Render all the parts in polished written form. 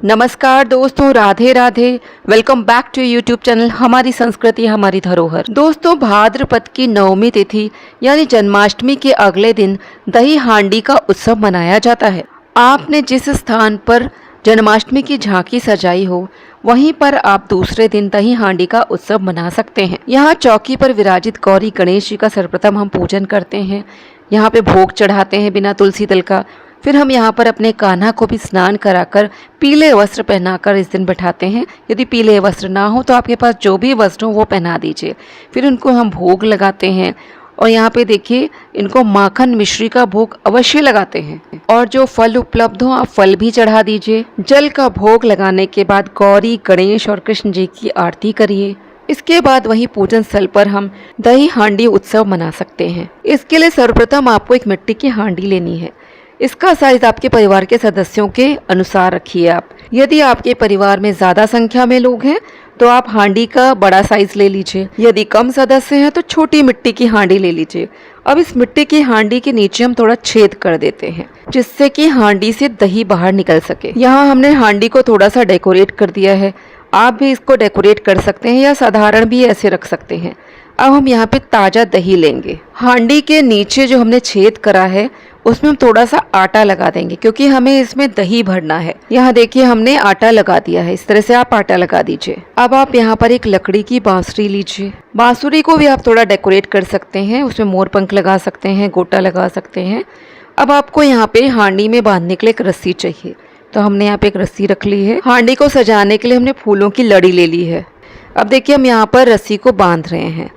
नमस्कार दोस्तों, Radhe Radhe. Welcome back to YouTube channel हमारी संस्कृति हमारी धरोहर। दोस्तों, भाद्रपद की नवमी तिथि यानी जन्माष्टमी के अगले दिन दही हांडी का उत्सव मनाया जाता है। आपने जिस स्थान पर जन्माष्टमी की झांकी सजाई हो वहीं पर आप दूसरे दिन दही हांडी का उत्सव मना सकते हैं। यहाँ चौकी पर विराजित गौरी गणेश जी का सर्वप्रथम हम पूजन करते हैं। यहाँ पे भोग चढ़ाते हैं बिना तुलसी दल का। फिर हम यहाँ पर अपने कान्हा को भी स्नान कराकर पीले वस्त्र पहनाकर इस दिन बैठाते हैं। यदि पीले वस्त्र ना हो तो आपके पास जो भी वस्त्र हो वो पहना दीजिए। फिर उनको हम भोग लगाते हैं और यहाँ पे देखिए इनको माखन मिश्री का भोग अवश्य लगाते हैं। और जो फल उपलब्ध हो आप फल भी चढ़ा दीजिए। जल का भोग लगाने के बाद गौरी गणेश और कृष्ण जी की आरती करिए। इसके बाद वही पूजन स्थल पर हम दही हांडी उत्सव मना सकते हैं। इसके लिए सर्वप्रथम आपको एक मिट्टी की हांडी लेनी है। इसका साइज आपके परिवार के सदस्यों के अनुसार रखिए आप। यदि आपके परिवार में ज़्यादा संख्या में लोग हैं तो आप हांडी का बड़ा साइज ले लीजिए। यदि कम सदस्य हैं तो छोटी मिट्टी की हांडी ले लीजिए। अब इस मिट्टी की हांडी के नीचे हम थोड़ा छेद कर देते हैं जिससे कि हांडी से दही बाहर निकल सके। यहाँ हमने हांडी को थोड़ा सा डेकोरेट कर दिया है। आप भी इसको डेकोरेट कर सकते हैं या साधारण भी ऐसे रख सकते हैं। अब हम यहाँ पे ताज़ा दही लेंगे। हांडी के नीचे जो हमने छेद करा है उसमें हम थोड़ा सा आटा लगा देंगे क्योंकि हमें इसमें दही भरना है। यहाँ देखिए हमने आटा लगा दिया है। इस तरह से आप आटा लगा दीजिए। अब आप यहाँ पर एक लकड़ी की बांसुरी लीजिए। बांसुरी को भी आप थोड़ा डेकोरेट कर सकते हैं। उसमें मोर पंख लगा सकते हैं, गोटा लगा सकते हैं। अब आपको यहाँ पे हांडी में बांधने के लिए एक रस्सी चाहिए तो हमने यहाँ पे एक रस्सी रख ली है। हांडी को सजाने के लिए हमने फूलों की लड़ी ले ली है। अब देखिए हम यहाँ पर रस्सी को बांध रहे हैं।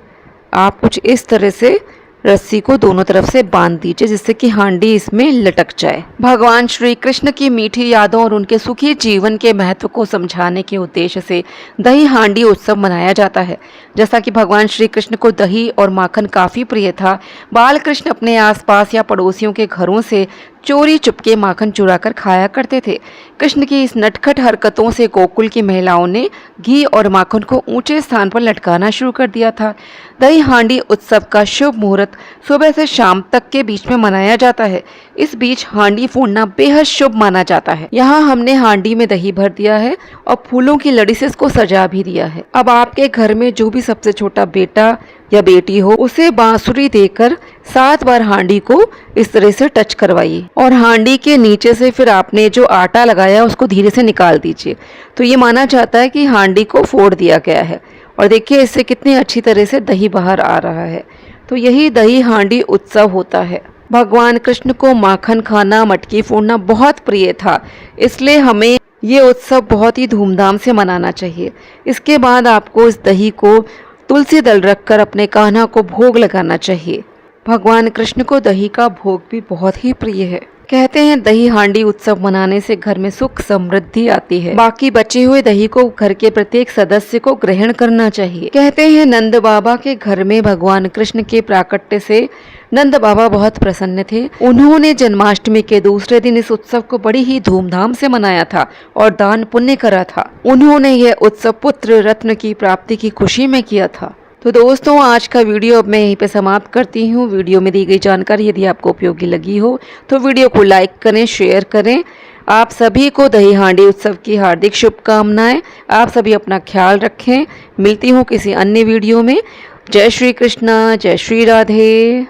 आप कुछ इस तरह से रस्सी को दोनों तरफ से बांध दीजिए जिससे कि हांडी इसमें लटक जाए। भगवान श्री कृष्ण की मीठी यादों और उनके सुखी जीवन के महत्व को समझाने के उद्देश्य से दही हांडी उत्सव मनाया जाता है। जैसा कि भगवान श्री कृष्ण को दही और माखन काफ़ी प्रिय था, बाल कृष्ण अपने आसपास या पड़ोसियों के घरों से चोरी चुपके माखन चुरा कर खाया करते थे। कृष्ण की इस नटखट हरकतों से गोकुल की महिलाओं ने घी और माखन को ऊंचे स्थान पर लटकाना शुरू कर दिया था। दही हांडी उत्सव का शुभ मुहूर्त सुबह से शाम तक के बीच में मनाया जाता है। इस बीच हांडी फोड़ना बेहद शुभ माना जाता है। यहाँ हमने हांडी में दही भर दिया है और फूलों की लड़ी से इसको सजा भी दिया है। अब आपके घर में जो भी सबसे छोटा बेटा या बेटी हो उसे बांसुरी देकर 7 बार हांडी को इस तरह से टच करवाइए और हांडी के नीचे से फिर आपने जो आटा लगाया उसको धीरे से निकाल दीजिए। तो ये माना जाता है कि हांडी को फोड़ दिया गया है। और देखिए इससे कितनी अच्छी तरह से दही बाहर आ रहा है। तो यही दही हांडी उत्सव होता है। भगवान कृष्ण को माखन खाना, मटकी फोड़ना बहुत प्रिय था, इसलिए हमें ये उत्सव बहुत ही धूमधाम से मनाना चाहिए। इसके बाद आपको इस दही को तुलसी दल रखकर अपने कान्हा को भोग लगाना चाहिए। भगवान कृष्ण को दही का भोग भी बहुत ही प्रिय है। कहते हैं दही हांडी उत्सव मनाने से घर में सुख समृद्धि आती है। बाकी बचे हुए दही को घर के प्रत्येक सदस्य को ग्रहण करना चाहिए। कहते हैं नंद बाबा के घर में भगवान कृष्ण के प्राकट्य से नंद बाबा बहुत प्रसन्न थे। उन्होंने जन्माष्टमी के दूसरे दिन इस उत्सव को बड़ी ही धूमधाम से मनाया था और दान पुण्य करा था। उन्होंने यह उत्सव पुत्र रत्न की प्राप्ति की खुशी में किया था। तो दोस्तों, आज का वीडियो अब मैं यहीं पे समाप्त करती हूँ। वीडियो में दी गई जानकारी यदि आपको उपयोगी लगी हो तो वीडियो को लाइक करें, शेयर करें। आप सभी को दही हांडी उत्सव की हार्दिक शुभकामनाएं। आप सभी अपना ख्याल रखें। मिलती हूँ किसी अन्य वीडियो में। जय श्री कृष्णा, जय श्री राधे।